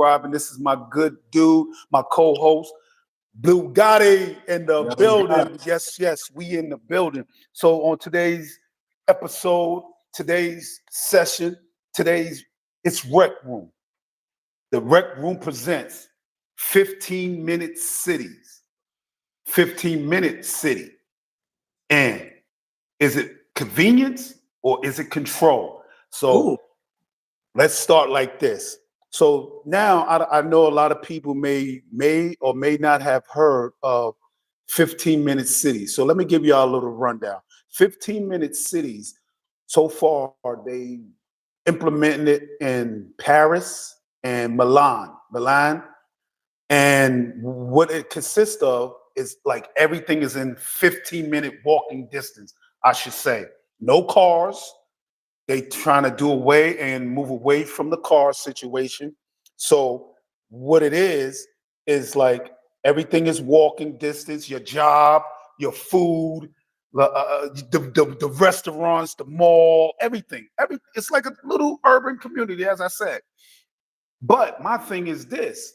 subscribing. This is my good dude, my co-host, Blue Gotti in the building. Yes, we in the building. So on today's episode, today's session, it's RecRoom. The RecRoom presents 15-minute cities. 15-minute city. And is it convenience or is it control? So let's start like this. So now I know a lot of people may or may not have heard of 15-minute cities. So let me give y'all a little rundown. 15-minute cities, so far they implementing it in Paris and Milan. And what it consists of is like everything is in 15-minute walking distance, I should say. No cars. They trying to do away and move away from the car situation. So what it is like everything is walking distance, your job, your food, the restaurants, the mall, everything. It's like a little urban community, as I said. But my thing is this,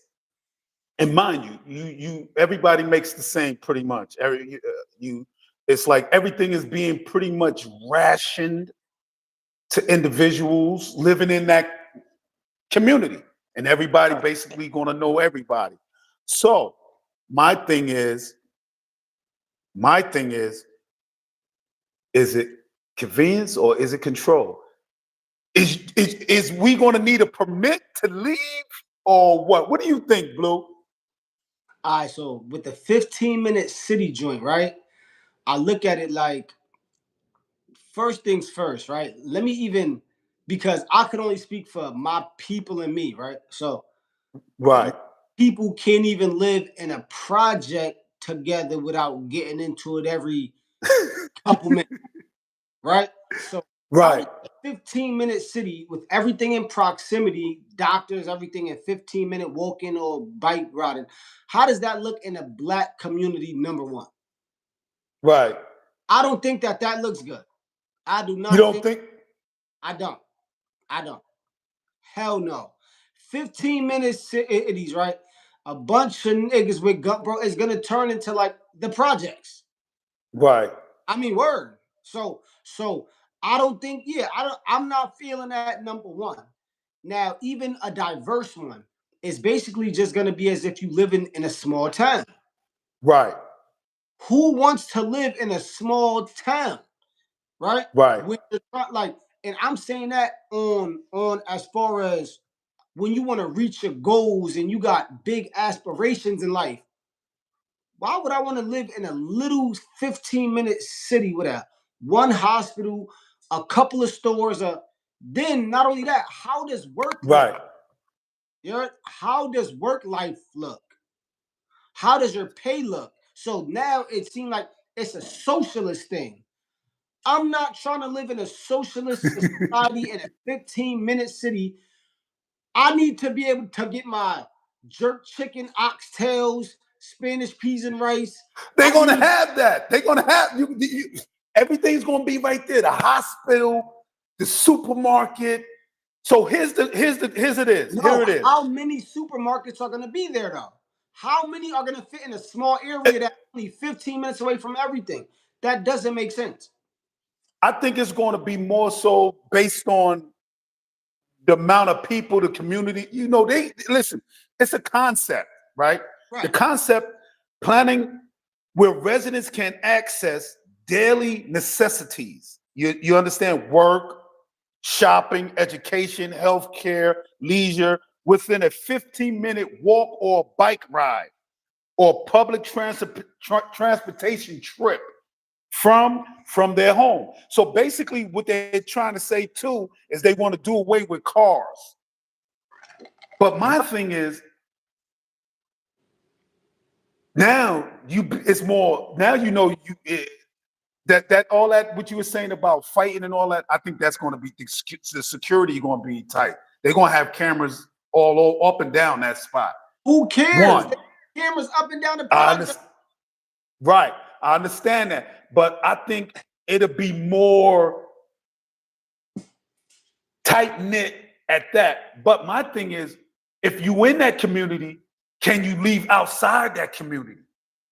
and mind you, everybody makes the same pretty much. It's like everything is being pretty much rationed to individuals living in that community, and everybody basically going to know everybody. So my thing is it convenience or is it control? Is we going to need a permit to leave or what? What do you think, Blue? All right, so with the 15-minute city joint, right? I look at it like, first things first, right? Let me even, because I can only speak for my people and me, right? So right, people can't even live in a project together without getting into it every couple minutes, right? So right, 15-minute city with everything in proximity, doctors, everything in 15-minute walking or bike riding. How does that look in a Black community, number one? right. I don't think that looks good. I do not. You don't think? I don't. Hell no. 15-minute cities, right? A bunch of niggas with gun, bro, is gonna turn into like the projects. Right. I mean, word. So I don't think, I'm not feeling that, number one. Now, even a diverse one is basically just gonna be as if you live in a small town. Right. Who wants to live in a small town? Right? Right. Like, and I'm saying that on as far as when you want to reach your goals and you got big aspirations in life. Why would I want to live in a little 15-minute city with one hospital, a couple of stores? Then not only that, how does work look? How does work life look? How does your pay look? So now it seems like it's a socialist thing. I'm not trying to live in a socialist society in a 15-minute city. I need to be able to get my jerk chicken, oxtails, Spanish peas and rice. They're going to have that. They're going to have you. Everything's going to be right there. The hospital, the supermarket. So here it is. How many supermarkets are going to be there though? How many are going to fit in a small area that's only 15 minutes away from everything? That doesn't make sense. I think it's going to be more so based on the amount of people, the community. You know, listen, it's a concept, right? The concept, planning where residents can access daily necessities. You understand? Work, shopping, education, healthcare, leisure, within a 15-minute walk or bike ride or public transportation trip from their home. So basically what they're trying to say too is they want to do away with cars. But my thing is, now it's more, now you know that all that what you were saying about fighting and all that, I think that's going to be the security going to be tight. They're going to have cameras all up and down that spot. Who cares? Cameras up and down the project. Right. I understand that. But I think it'll be more tight-knit at that. But my thing is, if you in that community, can you leave outside that community?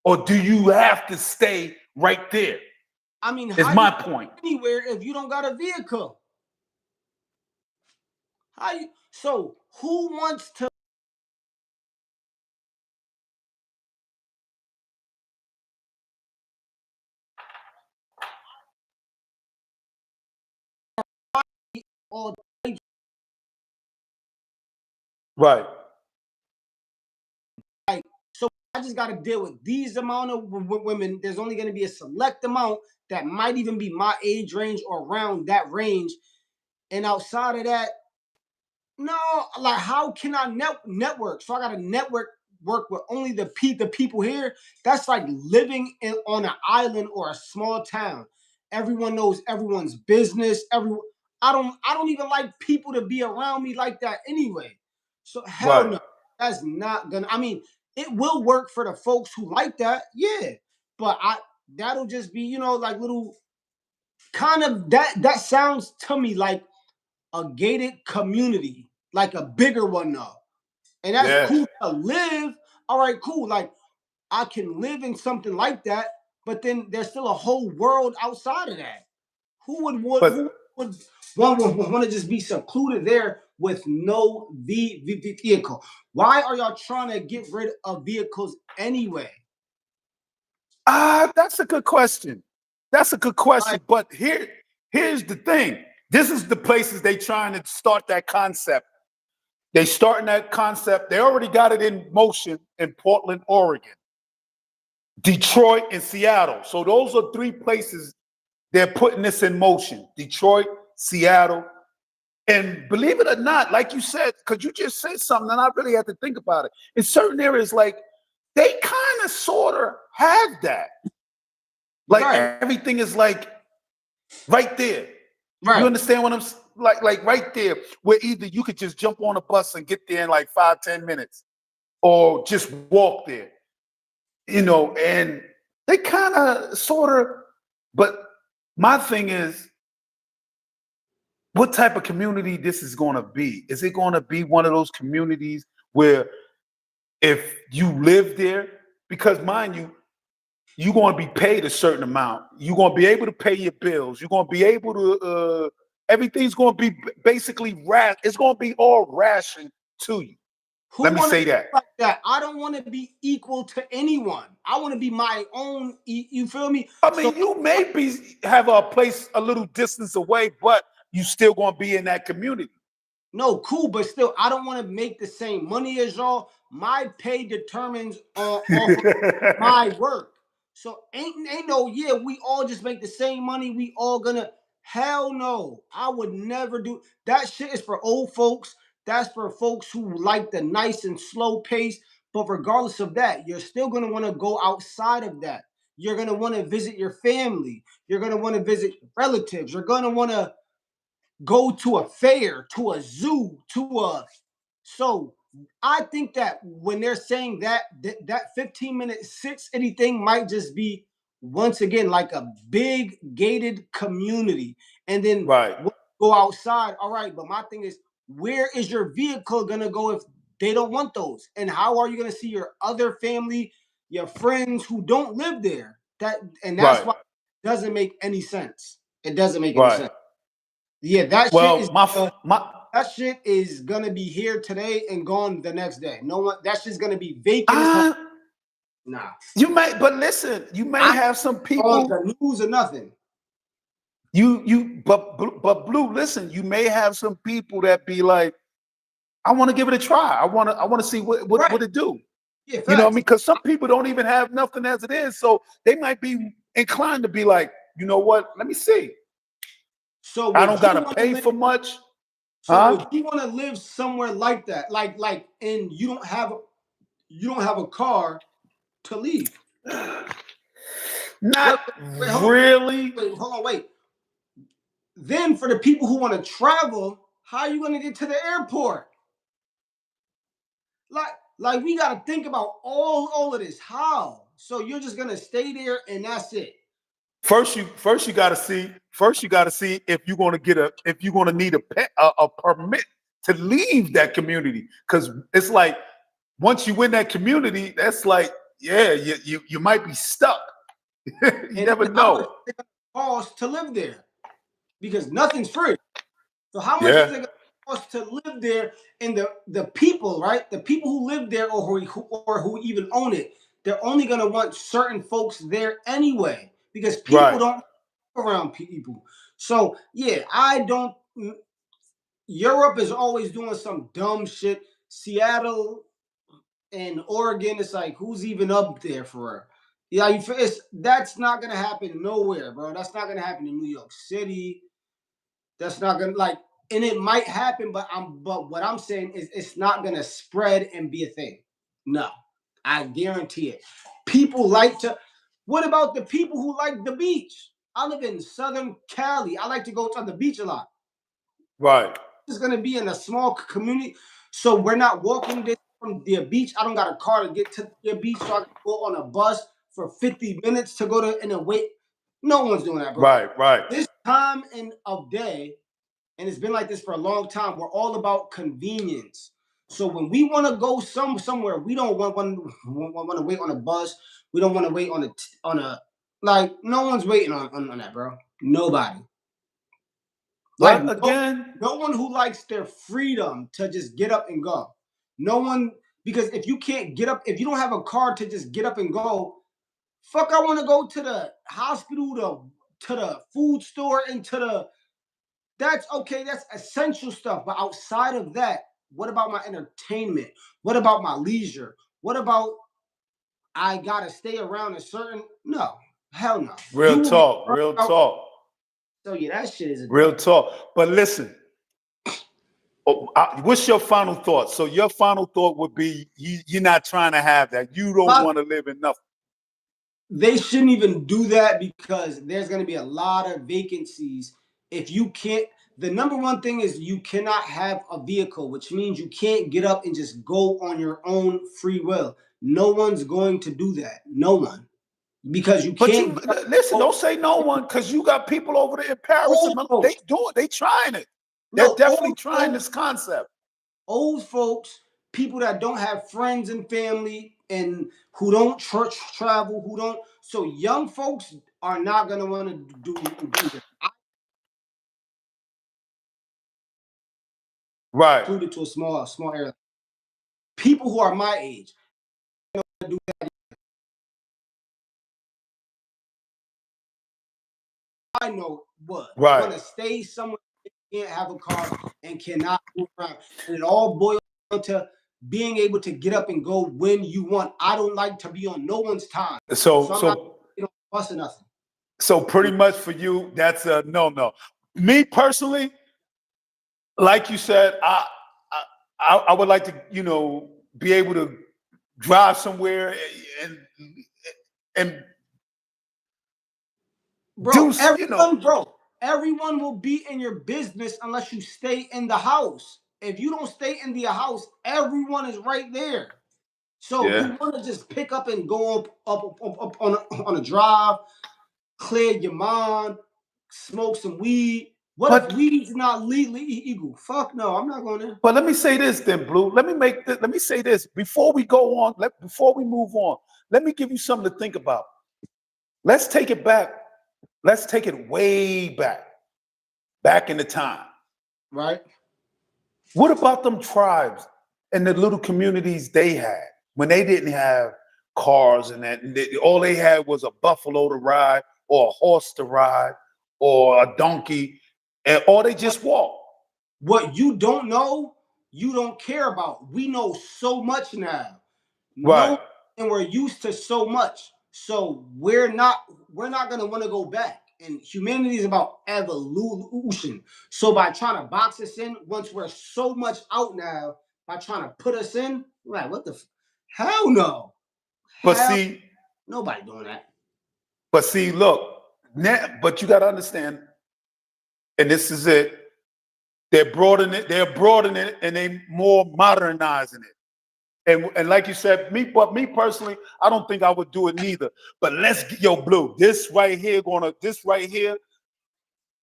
Or do you have to stay right there? I mean, Is how my you point. anywhere if you don't got a vehicle? How you? So who wants to all Right. like? So I just got to deal with these amount of women. There's only going to be a select amount that might even be my age range or around that range, and outside of that, no. Like, how can I network? So I got to work with only the people here. That's like living on an island or a small town. Everyone knows everyone's business. I don't even like people to be around me like that anyway. So hell Right. no. That's not gonna. I mean, it will work for the folks who like that, yeah. But that'll just be, like little kind of that sounds to me like a gated community, like a bigger one though. And that's Yeah. cool to live. All right, cool. Like, I can live in something like that, but then there's still a whole world outside of that. Who would But want to just be secluded there with no vehicle? Why are y'all trying to get rid of vehicles anyway? that's a good question. That's a good question. Like, But here's the thing. This is the places they trying to start that concept. They starting that concept. They already got it in motion in Portland, Oregon, Detroit, and Seattle. So those are three places they're putting this in motion. Detroit, Seattle, and believe it or not, like you said, because you just said something, and I really had to think about it. In certain areas, like they kind of sort of have that. Like right, everything is like right there. You right. understand what I'm like right there, where either you could just jump on a bus and get there in like 5-10 minutes, or just walk there. And they kind of sort of, but my thing is, what type of community this is going to be? Is it going to be one of those communities where if you live there, because mind you, you're going to be paid a certain amount. You're going to be able to pay your bills. You're going to be able to, everything's going to be basically it's going to be all ration to you. Who Let me want to say be that. like that? I don't want to be equal to anyone. I want to be my own. You feel me? I So mean, you may have a place a little distance away, but you still going to be in that community. no, cool, but still, I don't want to make the same money as y'all. My pay determines off of my work. So ain't no, yeah, we all just make the same money. We all gonna, hell no. I would never do that. Shit is for old folks. That's for folks who like the nice and slow pace. But regardless of that, you're still gonna want to go outside of that. You're gonna want to visit your family. You're gonna want to visit relatives. You're gonna want to go to a fair, to a zoo, to a. So I think that when they're saying that 15-minute 680 thing might just be once again like a big gated community, and then Right. go outside. All right, but my thing is, where is your vehicle gonna go if they don't want those? And how are you gonna see your other family, your friends who don't live there? That's Right. why it doesn't make any sense. It doesn't make any Right. sense. Yeah, that shit is Well, my that shit is gonna be here today and gone the next day. No one, that shit's gonna be vacant as hell. uh, Nah, you may, but listen, you may I have some on people. the news or nothing. But Blue, listen, you may have some people that be like, I want to give it a try. I want to see what Right? it do. Yeah, You know what I facts. mean? Because some people don't even have nothing as it is, so they might be inclined to be like, you know what? Let me see. So I would don't you gotta want to pay live? for much, So would huh? you want to live somewhere like that? And you don't have a car to leave. Not Wait, wait, hold on. really. Wait, hold on. Wait. Then for the people who want to travel, how are you going to get to the airport? Like we gotta think about all of this. How? So you're just gonna stay there and that's it. First you gotta see if you're gonna need a permit to leave that community, because it's like once you win that community, that's like, yeah, you might be stuck. You And never how much know. is it gonna cost to live there? Because nothing's free. So how much is Yeah, it going to cost to live there? And the people, right? The people who live there or who even own it, they're only going to want certain folks there anyway, because people right. don't live around people. So yeah, I don't. Europe is always doing some dumb shit. Seattle and Oregon, it's like, who's even up there for her? Yeah, that's not gonna happen nowhere, bro. That's not gonna happen in New York City. That's not gonna like, and it might happen, but what I'm saying is it's not gonna spread and be a thing. No, I guarantee it. People like to. What about the people who like the beach? I live in Southern Cali. I like to go to the beach a lot. Right. It's gonna be in a small community, so we're not walking this from the beach. I don't got a car to get to the beach, so I can go on a bus for 50 minutes to go to and then wait. No one's doing that, bro. Right. Right. This time of day, and it's been like this for a long time, we're all about convenience. So when we want to go somewhere, we don't want to wait on a bus. We don't want to wait on a like, no one's waiting on that, bro. Nobody. Like, But again, no one who likes their freedom to just get up and go. No one, because if you can't get up, if you don't have a car to just get up and go, fuck, I want to go to the hospital, to the food store, and to the. That's okay. That's essential stuff. But outside of that, what about my entertainment? What about my leisure? What about I gotta stay around a certain? No, hell no. real You will get talk, burnt real out. talk, So yeah, that shit is a real dumb. talk. But listen, what's your final thought? So your final thought would be you're not trying to have that. You don't My want to live in nothing. They shouldn't even do that because there's going to be a lot of vacancies if you can't. The number one thing is you cannot have a vehicle, which means you can't get up and just go on your own free will. No one's going to do that. No one. Because you But you can't get up and listen, go. don't say no one, because you got people over there in Paris and Old they folks. do it. They trying it. They're No, definitely trying this concept. old folks, people that don't have friends and family and who don't church travel, who don't. So young folks are not going to want to do this. Right, Included to a small area. People who are my age do that. I know what right. want to stay somewhere, can't have a car and cannot move around, and it all boils down to being able to get up and go when you want. I don't like to be on no one's time, so I'm not busting nothing. So pretty much for you, that's a no. Me personally, like you said, I would like to, be able to drive somewhere and Bro, everyone will be in your business unless you stay in the house. If you don't stay in the house, everyone is right there. So you want to just pick up and go up on a drive, clear your mind, smoke some weed. What if weed's not legally illegal? Fuck no, I'm not going there. But let me say this then, Blue. Let me say this before we go on. Before we move on, let me give you something to think about. Let's take it back. Let's take it way back in the time. Right. What about them tribes and the little communities they had when they didn't have cars and that? And all they had was a buffalo to ride or a horse to ride or a donkey, or they just walked. What you don't know, you don't care about. We know so much now. Right. And we're used to so much. So we're not gonna want to go back. And humanity is about evolution. So by trying to box us in, once we're so much out now, by trying to put us in, like what the hell no. But see, nobody doing that. But see, look, but you gotta understand, and this is it. They're broadening it, and they more modernizing it. And like you said, me personally, I don't think I would do it neither. But let's get Blue. This right here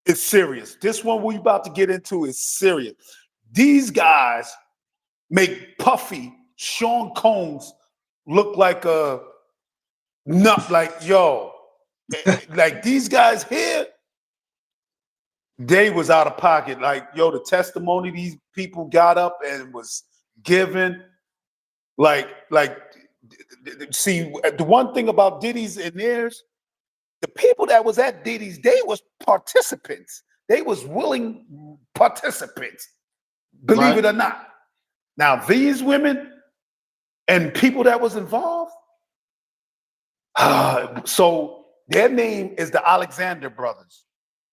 is serious. This one we about to get into is serious. These guys make Puffy, Sean Combs look like a nut. Like yo, like these guys here, they was out of pocket. Like yo, the testimony these people got up and was given. Like, see, the one thing about Diddy's and theirs, the people that was at Diddy's, they was participants. They was willing participants, believe it or not. Now, these women and people that was involved, so their name is the Alexander brothers.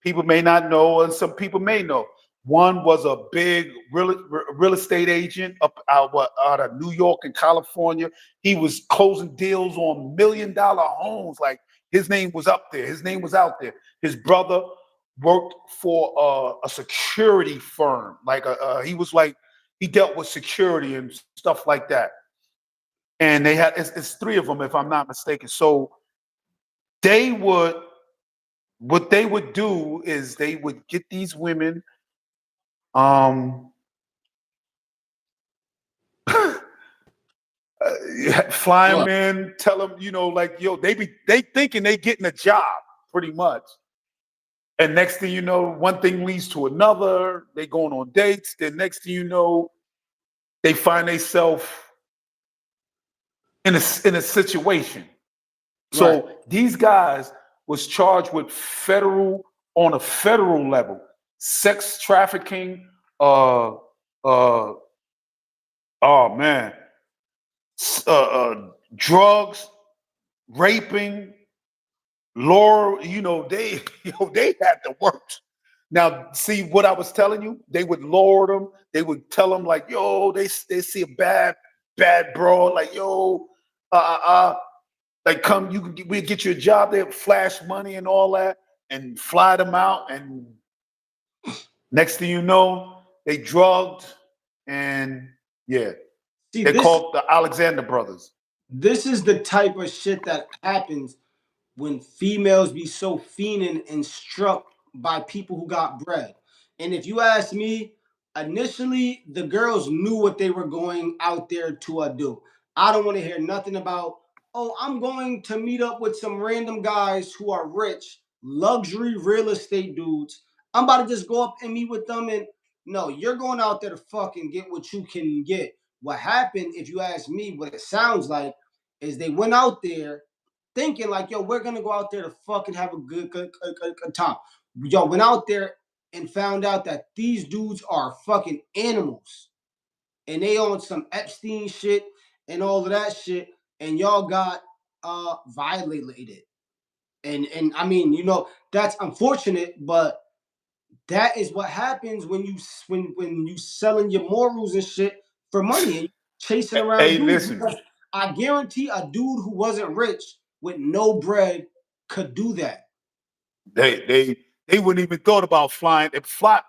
People may not know, and some people may know. One was a big real estate agent up out of New York and California. He was closing deals on $1 million homes. Like his name was up there. His name was out there. His brother worked for a security firm. Like he dealt with security and stuff like that. And they had it's three of them, if I'm not mistaken. So what they would do is they would get these women. Fly them in, tell them, like, yo, they thinking they getting a job pretty much. And next thing you know, one thing leads to another. They going on dates. Then next thing you know, they find themselves in a situation. So these guys was charged with on a federal level, sex trafficking, oh man, drugs, raping, they had the works. Now, see what I was telling you? They would lure them. They would tell them like, yo, they see a bad broad, like, yo, like come, we'll get you a job. They'll flash money and all that, and fly them out. And next thing you know, they drugged, and yeah, they're called the Alexander brothers. This is the type of shit that happens when females be so fiending and struck by people who got bread. And if you ask me, initially the girls knew what they were going out there to do. I don't want to hear nothing about, oh, I'm going to meet up with some random guys who are rich, luxury real estate dudes. I'm about to just go up and meet with them. And no, you're going out there to fucking get what you can get. What happened, if you ask me, what it sounds like, is they went out there thinking like, yo, we're gonna go out there to fucking have a good time. Yo, went out there and found out that these dudes are fucking animals, and they on some Epstein shit and all of that shit, and y'all got violated. And I mean, that's unfortunate, but that is what happens when you selling your morals and shit for money and chasing around dudes. Listen. I guarantee a dude who wasn't rich with no bread could do that. They wouldn't even thought about flying.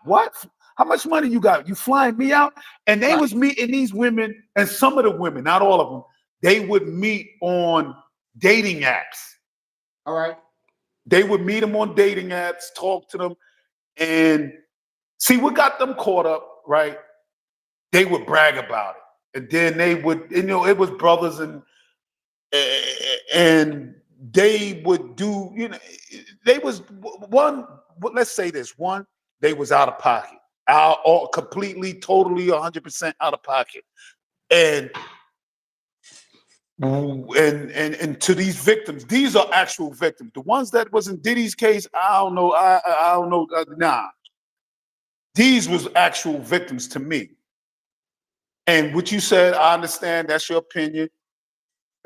What? How much money you got? You flying me out? And they was meeting these women, and some of the women, not all of them, they would meet on dating apps. All right. They would meet them on dating apps, talk to them, and see what got them caught up, right? They would brag about it. And then they would, it was brothers and they would do, they was one, let's say this, one, they was out of pocket, all completely, totally, 100% out of pocket. And to these victims, these are actual victims. The ones that was in Diddy's case, I don't know. I don't know. Nah, these was actual victims to me. And what you said, I understand. That's your opinion.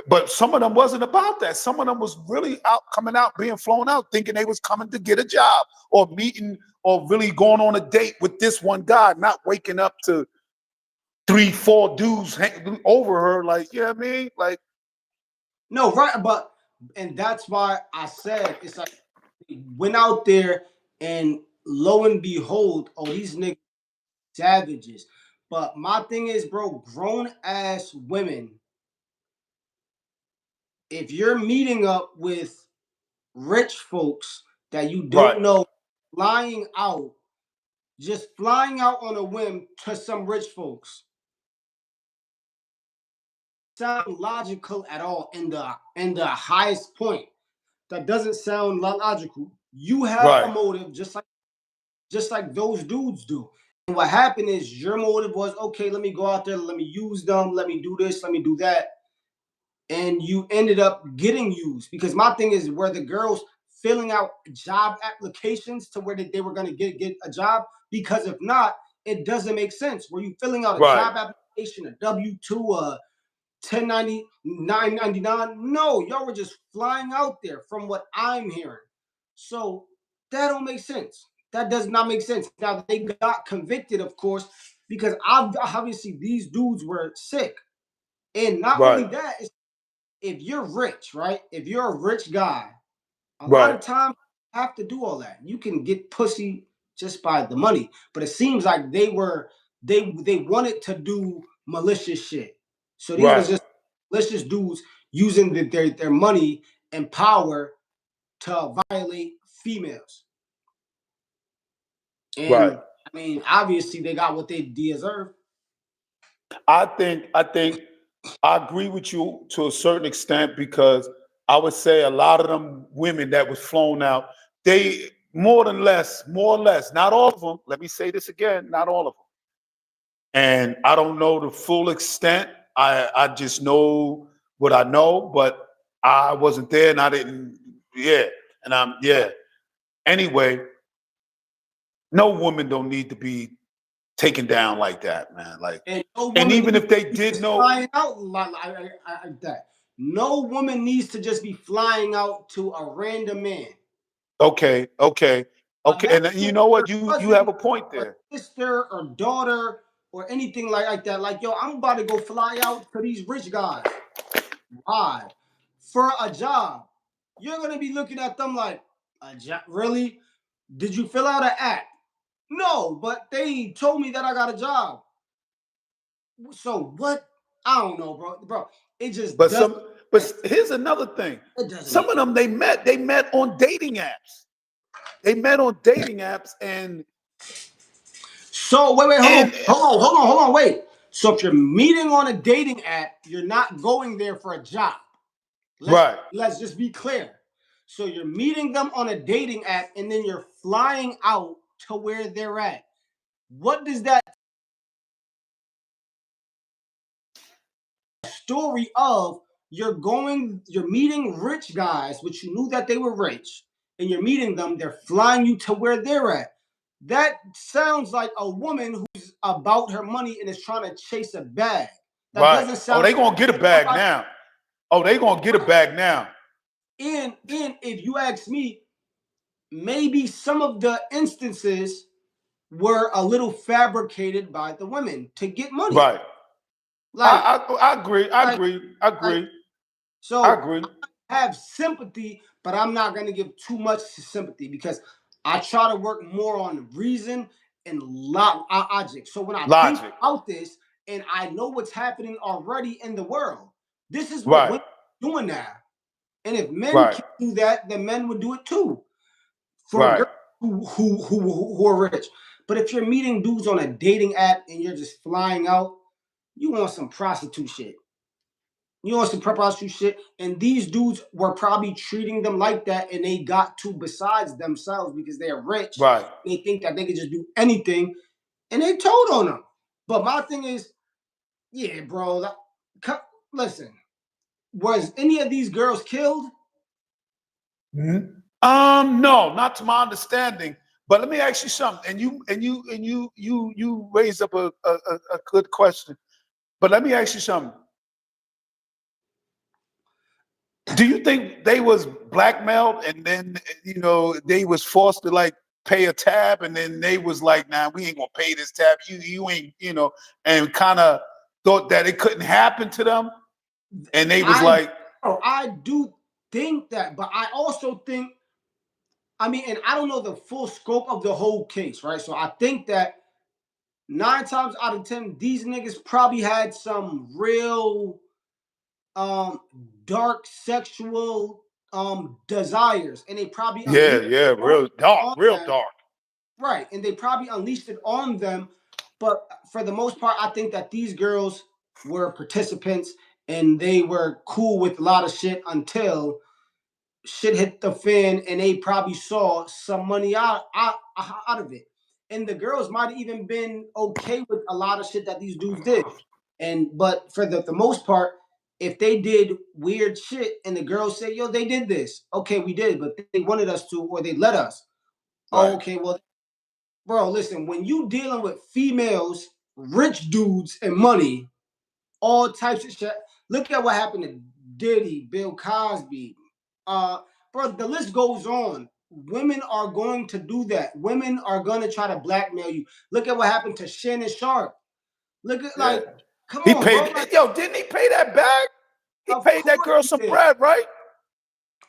But some of them wasn't about that. Some of them was really coming out, being flown out, thinking they was coming to get a job or meeting or really going on a date with this one guy, not waking up to 3-4 dudes over her. Like, you know what I mean? Like, no, right. And that's why I said, it's like, went out there and lo and behold, oh, these niggas savages. But my thing is, bro, grown ass women, if you're meeting up with rich folks that you don't know, flying out just flying out on a whim to some rich folks sound logical at all in the highest point. That doesn't sound logical. You have a Right. motive just like those dudes do. And what happened is your motive was, okay, let me go out there, let me use them, let me do this, let me do that. And you ended up getting used. Because my thing is where the girls filling out job applications to where they were going to get a job, because if not, it doesn't make sense. Were you filling out a Right. job application, a W-2, a 1099? No, y'all were just flying out there from what I'm hearing. So that don't make sense. That does not make sense. Now they got convicted, of course, because obviously these dudes were sick. And not only Right. that, if you're rich, right? If you're a rich guy, a lot Right. of times you have to do all that. You can get pussy just by the money. But it seems like they wanted to do malicious shit. So these was Right. just malicious dudes using their money and power to violate females. Right. And I mean, obviously they got what they deserve. I think I agree with you to a certain extent because I would say a lot of them women that was flown out, they more or less, not all of them. Let me say this again, not all of them. And I don't know the full extent. I just know what I know, but I wasn't there and I didn't. Yeah, and I'm yeah. Anyway, no woman don't need to be taken down like that, man. Like, And no and woman even needs if they to be did just know, flying out like that. No woman needs to just be flying out to a random man. okay, okay, okay, and you Imagine know your what? You have cousin, a point or there. sister, or daughter, or anything like that. Like, yo, I'm about to go fly out to these rich guys. Why? For a job. You're gonna be looking at them like, a job? Really? Did you fill out an app? No, but they told me that I got a job. So what? I don't know, bro. It just But doesn't some, make but sense. here's another thing. It doesn't Some make of them they met on dating apps. They met on dating apps, So wait, and hold on, wait. So if you're meeting on a dating app, you're not going there for a job. Let's right, let's just be clear. So you're meeting them on a dating app and then you're flying out to where they're at. What does that story of you're meeting rich guys, which you knew that they were rich, and you're meeting them, they're flying you to where they're at. That sounds like a woman who's about her money and is trying to chase a bag. That right. doesn't Oh, sound they gonna get a like bag now. Oh, they gonna get a bag now. and if you ask me, maybe some of the instances were a little fabricated by the women to get money. Right. Like, I agree. I like, agree. I like, agree. I so agree. I have sympathy, but I'm not going to give too much sympathy because I try to work more on reason and logic. So when I think Logic. about this and I know what's happening already in the world, this is what Right. women are doing now. And if men Right. can do that, then men would do it too for Right. girls who are rich. But if you're meeting dudes on a dating app and you're just flying out, you want some prostitute shit. You want some prostitute shit. And these dudes were probably treating them like that, and they got to besides themselves because they're rich. Right. They think that they could just do anything, and they told on them. But my thing is, yeah, bro. Listen, was any of these girls killed? Mhm. No, not to my understanding. But let me ask you something. And you raised up a good question. But let me ask you something. Do you think they was blackmailed and then they was forced to like pay a tab and then they was like, nah, we ain't gonna pay this tab. You ain't, and kind of thought that it couldn't happen to them. And they was I like, I do think that, but I also think, I mean, and I don't know the full scope of the whole case, right? So I think that 9 times out of 10, these niggas probably had some real um dark sexual desires, and they probably yeah, unleashed yeah, on real dark, on real them. dark. Right, and they probably unleashed it on them. But for the most part, I think that these girls were participants and they were cool with a lot of shit until shit hit the fan and they probably saw some money out of it. And the girls might have even been okay with a lot of shit that these dudes did. But for the most part, if they did weird shit and the girls say, yo, they did this. Okay, we did, but they wanted us to, or they let us. Oh, Right. okay, well, bro, listen, when you dealing with females, rich dudes, and money, all types of shit. Look at what happened to Diddy, Bill Cosby. Uh, bro, the list goes on. Women are going to do that. Women are going to try to blackmail you. Look at what happened to Shannon Sharp. Look at Yeah. like, come He on, bro. paid. Like, Yo, didn't he pay that back? He of paid that course girl he some did. bread, right?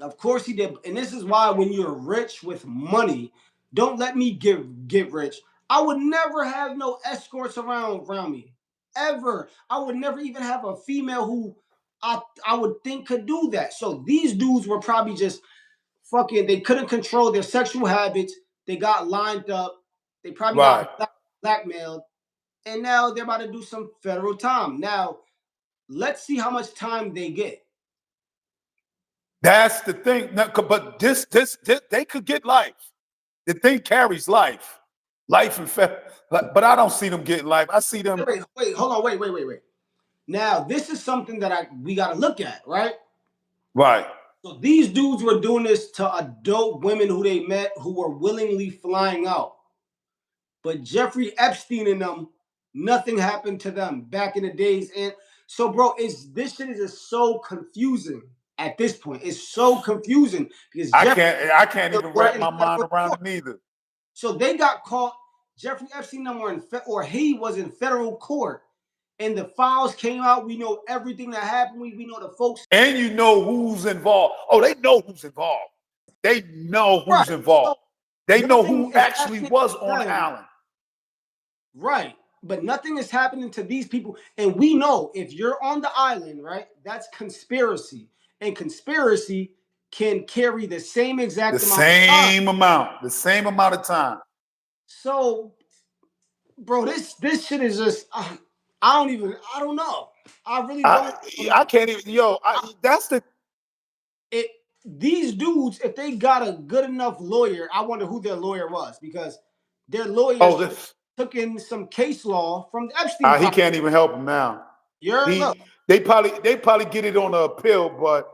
Of course he did. And this is why when you're rich with money, don't let me get rich. I would never have no escorts around me. Ever. I would never even have a female who I would think could do that. So these dudes were probably just fucking, they couldn't control their sexual habits. They got lined up. They probably Right. got blackmailed. And now they're about to do some federal time. Now, let's see how much time they get. That's the thing. No, but this, they could get life. The thing carries life, but I don't see them getting life. I see them. Wait, hold on, wait. Now, this is something that we got to look at, right? Right. So these dudes were doing this to adult women who they met who were willingly flying out. But Jeffrey Epstein and them, nothing happened to them back in the days. And so, bro, this shit is just so confusing at this point. It's so confusing because I can't even wrap my mind around it either. So they got caught. Jeffrey Epstein or he was in federal court, and the files came out. We know everything that happened. We know the folks, and you know who's involved. Oh, they know who's involved. They know who's involved. So they know who actually was on Allen. Right. But nothing is happening to these people. And we know if you're on the island, right, that's conspiracy. And conspiracy can carry the same exact the same amount of time. So, bro, this shit is just I don't know. I really don't. I can't even. That's the. These dudes, if they got a good enough lawyer, I wonder who their lawyer was because their lawyers took in some case law from the Epstein. He can't even help them now. They probably get it on an appeal, but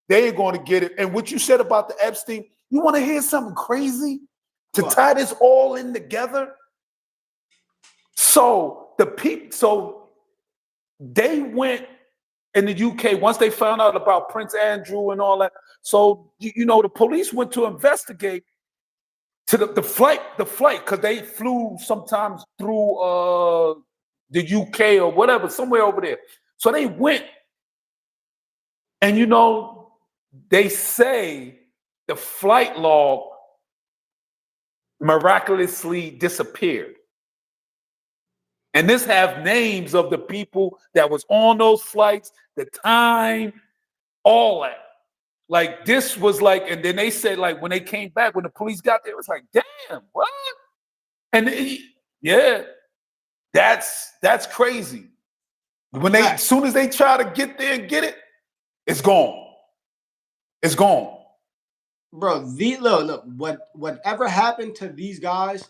they ain't going to get it. And what you said about the Epstein, you want to hear something crazy to tie this all in together? So they went in the UK once they found out about Prince Andrew and all that. So the police went to investigate to the flight because they flew sometimes through the UK or whatever, somewhere over there. So they went, and they say the flight log miraculously disappeared. And this have names of the people that was on those flights, the time, all that. Like this was like, and then they said like when they came back, when the police got there, it was like, damn, what? And that's crazy. As soon as they try to get there and get it, it's gone. It's gone. Bro, look, whatever happened to these guys,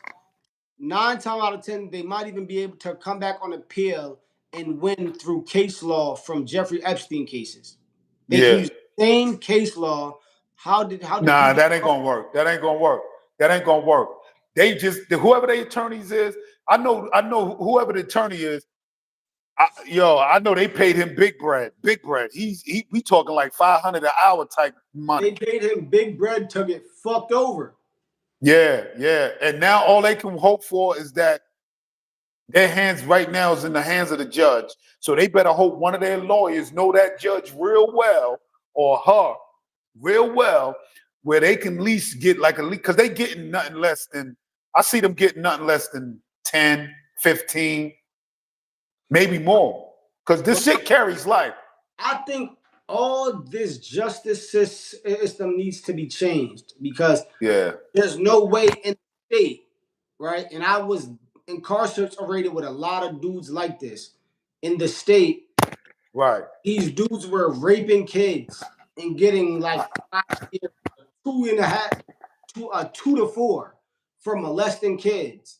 9 times out of 10, they might even be able to come back on appeal and win through case law from Jeffrey Epstein cases. They can use the same case law. How did that ain't gonna work. That ain't gonna work. They just whoever the attorneys is, I know whoever the attorney is, I know they paid him big bread. We talking like $500 an hour type money. They paid him big bread to get fucked over. Yeah. And now all they can hope for is that their hands right now is in the hands of the judge. So they better hope one of their lawyers know that judge real well or her real well, where they can at least get like because they getting nothing less than, I see them getting nothing less than 10, 15, maybe more. Because this shit carries life. I think all this justice system needs to be changed because there's no way in the state, right? And I was incarcerated with a lot of dudes like this in the state. Right. These dudes were raping kids and getting like 5 years, 2.5, 2 to 4 for molesting kids.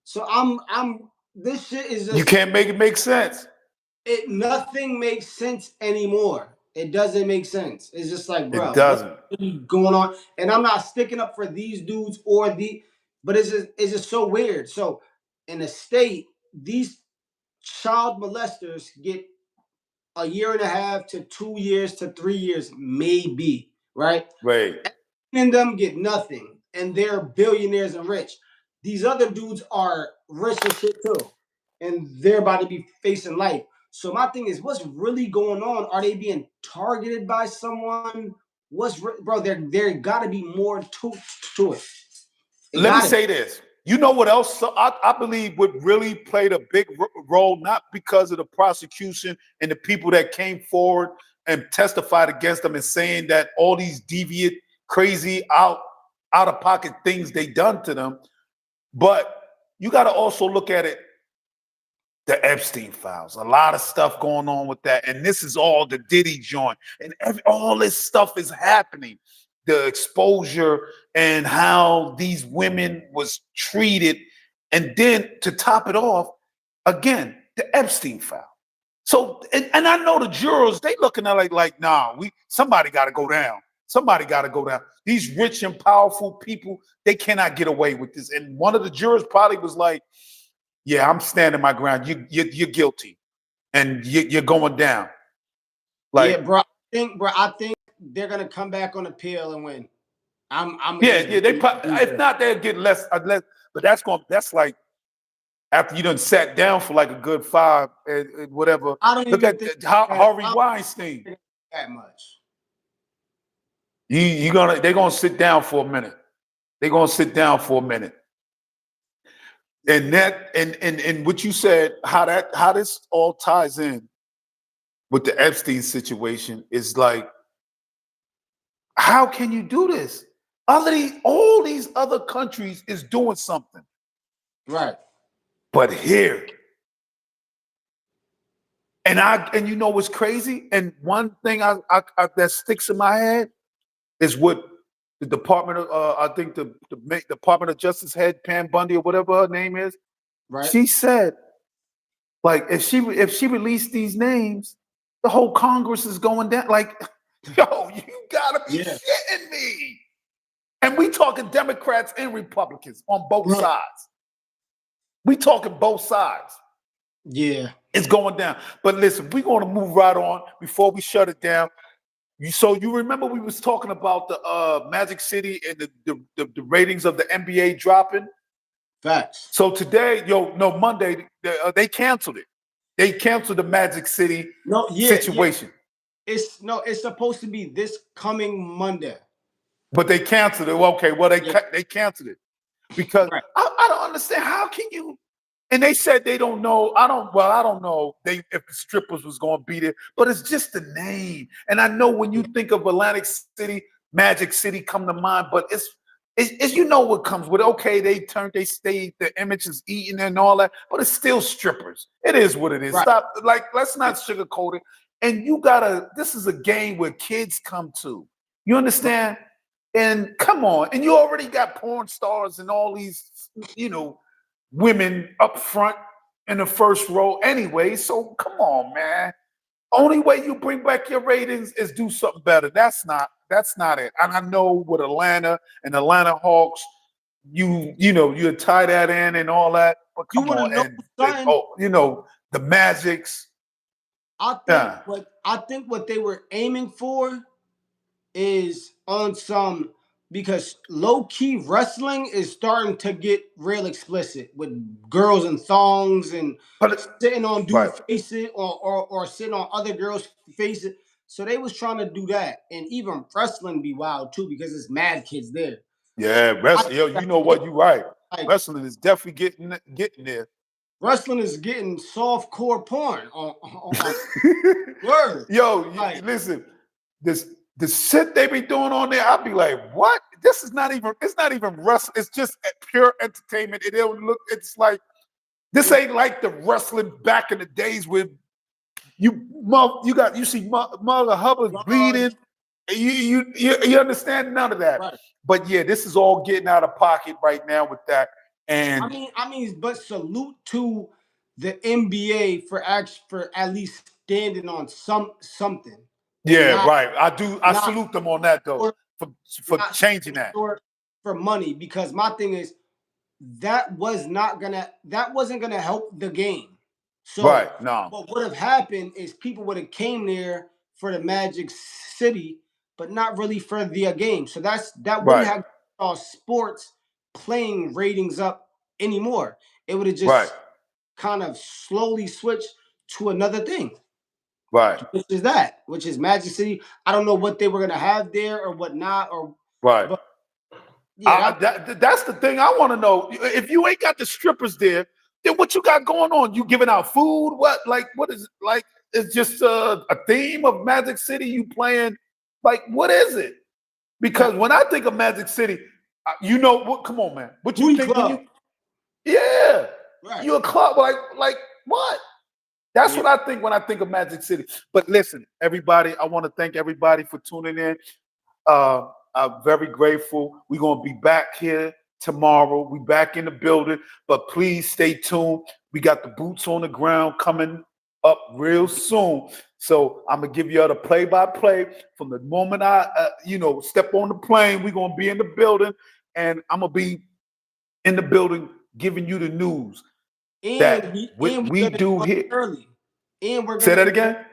So I'm this shit is You just can't make it make sense. nothing makes sense anymore. It doesn't make sense. It's just like, It bro, what's doesn't. really going on? And I'm not sticking up for these dudes but it's just so weird. So in the state, these child molesters get a year and a half to 2 years to 3 years, maybe, right? Right. And them get nothing, and they're billionaires and rich. These other dudes are rich and shit too, and they're about to be facing life. So my thing is, what's really going on? Are they being targeted by someone? Bro? There got to be more to it. Let me say this. You know what else? So I believe what really played a big role, not because of the prosecution and the people that came forward and testified against them and saying that all these deviant, crazy, out of pocket things they done to them, but you got to also look at it. The Epstein files, a lot of stuff going on with that, and this is all the Diddy joint, and all this stuff is happening. The exposure and how these women was treated, and then to top it off, again, the Epstein file. So, and I know the jurors, they looking at like, nah, somebody got to go down. Somebody got to go down. These rich and powerful people, they cannot get away with this. And one of the jurors probably was like, yeah, I'm standing my ground. You're guilty, and you're going down. Like, yeah, bro. I think they're gonna come back on appeal and win. Yeah. They if not, they'll get less. But that's like after you done sat down for like a good 5 and whatever. I don't Look even at think Harvey Weinstein. that much. They're gonna sit down for a minute. They're gonna sit down for a minute. And that and what you said, how this all ties in with the Epstein situation is like, how can you do this? All these other countries is doing something, Right? but here, and you know what's crazy? And one thing I that sticks in my head is what the Department of I think the Department of Justice head Pam Bundy or whatever her name is. Right. She said, like, if she released these names, the whole Congress is going down. Like, yo, you gotta be shitting me. And we talking Democrats and Republicans on both sides. We talking both sides. Yeah. It's going down. But listen, we're going to move right on before we shut it down. So you remember we was talking about the Magic City and the ratings of the NBA dropping? Facts. So today, Monday, they canceled it. They canceled the Magic City situation. Yeah. It's supposed to be this coming Monday. But they canceled it. Okay, well, they canceled it. Because I don't understand. How can you? And they said they don't know. I don't know if the strippers was going to be there, but it's just the name. And I know when you think of Atlantic City, Magic City come to mind, but it's you know what comes with it. Okay, they stayed, the image is eaten and all that, but it's still strippers. It is what it is. Right. Stop, let's not sugarcoat it. And this is a game where kids come to. You understand? And come on, and you already got porn stars and all these, women up front in the first row anyway. So come on, man. Only way you bring back your ratings is do something better. That's not it. And I know with Atlanta and Atlanta Hawks, you tie that in and all that. But come on, the Magics. I think what they were aiming for is on some, because low-key wrestling is starting to get real explicit with girls and thongs and sitting on dudes' faces or sitting on other girls' faces. So they was trying to do that. And even wrestling be wild too, because it's mad kids there. Yeah, wrestling. You know what? You're right. Wrestling is definitely getting there. Wrestling is getting soft-core porn on word. Listen, the shit they be doing on there, I'll be like, what? this is not even. It's not even wrestling. It's just pure entertainment. It don't look. It's like this ain't like the wrestling back in the days with you see Mother Hubbard bleeding. You understand none of that. Right. But yeah, this is all getting out of pocket right now with that. And I mean, but salute to the NBA for at least standing on something. And yeah, not, right. I not salute them on that though for not changing that. For money, because my thing is that wasn't gonna help the game. So Right. No. what would have happened is people would have came there for the Magic City, but not really for the game. So that wouldn't Right. have sports playing ratings up anymore. It would have Right. just kind of slowly switched to another thing, Right. which is Magic City. I don't know what they were gonna have there or what not, or Right. but yeah, that's the thing I want to know. If you ain't got the strippers there, then what you got going on? You giving out food? What is it? Like, it's just a theme of Magic City? You playing? Like, what is it? Because when I think of Magic City, you know what? Come on, man. What you think club. when you? Yeah, Right. you a club like what? That's what I think when I think of Magic City. But listen, everybody, I want to thank everybody for tuning in. I'm very grateful. We're going to be back here tomorrow. We back in the building, but please stay tuned. We got the boots on the ground coming up real soon. So I'm going to give you the play-by-play from the moment I, step on the plane. We're going to be in the building, and I'm going to be in the building giving you the news that we do here. Early. And we're Say gonna that again?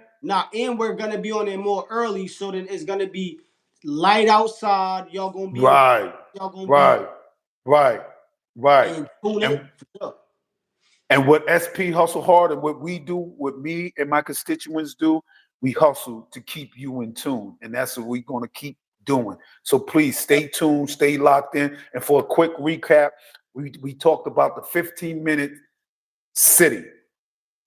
and we're gonna be on it more early, so that it's gonna be light outside. Y'all gonna be Right. and tune in. And what SP Hustle Hard and what we do, what me and my constituents do, we hustle to keep you in tune. And that's what we're going to keep doing. So please stay tuned, stay locked in. And for a quick recap, we talked about the 15-minute city.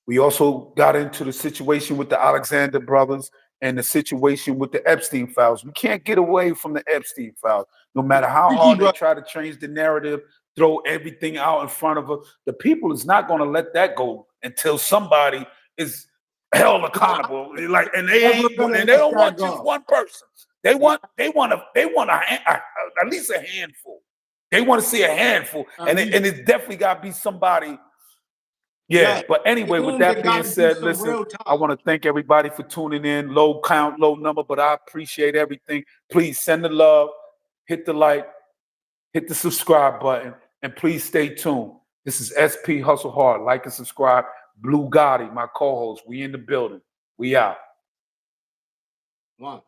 We also got into the situation with the Alexander brothers and the situation with the Epstein files. We can't get away from the Epstein files. No matter how hard they try to change the narrative, throw everything out in front of us, the people is not going to let that go until somebody is held accountable. And they don't want just one person. They want at least a handful. They want to see a handful, and it's definitely got to be somebody. Yeah, but anyway, with that being said, listen, I want to thank everybody for tuning in. Low count, low number, but I appreciate everything. Please send the love, hit the like, hit the subscribe button, and please stay tuned. This is SP Hustle Hard. Like and subscribe. Blue Gotti, my co-host. We in the building. We out. One.